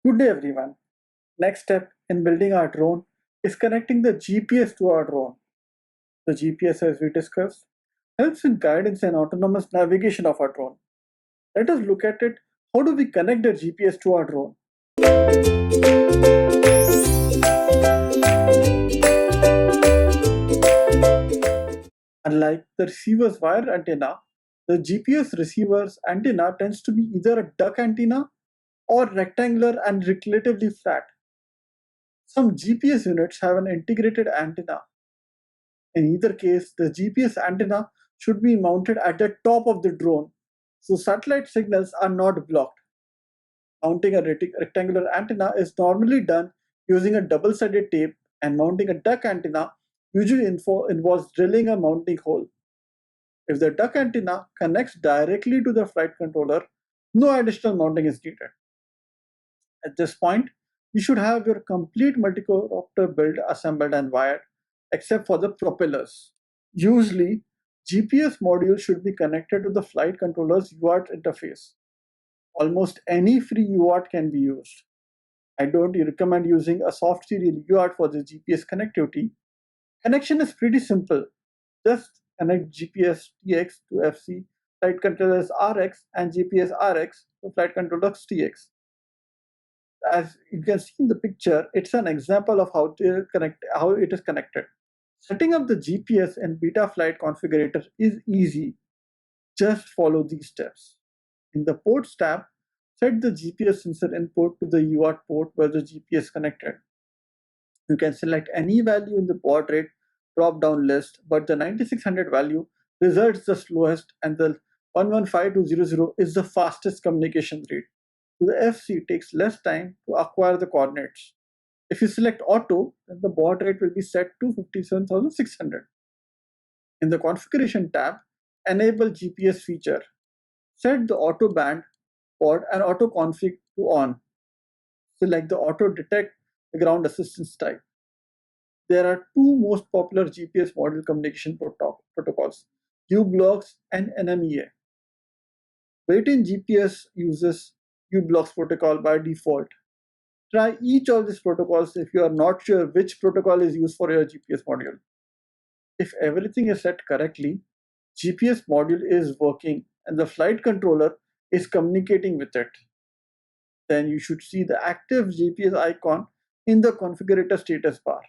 Good day everyone. Next step in building our drone is connecting the GPS to our drone. The GPS, as we discussed, helps in guidance and autonomous navigation of our drone. Let us look at it. How do we connect the GPS to our drone? Unlike the receiver's wire antenna, the GPS receiver's antenna tends to be either a duck antenna or rectangular and relatively flat. Some GPS units have an integrated antenna. In either case, the GPS antenna should be mounted at the top of the drone, so satellite signals are not blocked. Mounting a rectangular antenna is normally done using a double-sided tape, and mounting a duck antenna usually involves drilling a mounting hole. If the duck antenna connects directly to the flight controller, no additional mounting is needed. At this point, you should have your complete multi-copter build assembled and wired, except for the propellers. Usually, GPS module should be connected to the flight controller's UART interface. Almost any free UART can be used. I don't recommend using a soft serial UART for the GPS connectivity. Connection is pretty simple. Just connect GPS TX to FC, flight controller's RX, and GPS RX to flight controller's TX. As you can see in the picture, it's an example of how it is connected. Setting up the GPS and Betaflight configurator is easy. Just follow these steps. In the Ports tab, set the GPS sensor input to the UART port where the GPS is connected. You can select any value in the baud rate drop-down list, but the 9600 value results the slowest and the 115200 is the fastest communication rate. The FC takes less time to acquire the coordinates. If you select auto, then the baud rate will be set to 57,600. In the configuration tab, enable GPS feature. Set the auto band baud and auto config to on. Select the auto detect the ground assistance type. There are two most popular GPS module communication protocols, u-blox and NMEA. Wait-in GPS uses u-blox protocol by default. Try each of these protocols if you are not sure which protocol is used for your GPS module. If everything is set correctly, GPS module is working and the flight controller is communicating with it. Then you should see the active GPS icon in the configurator status bar.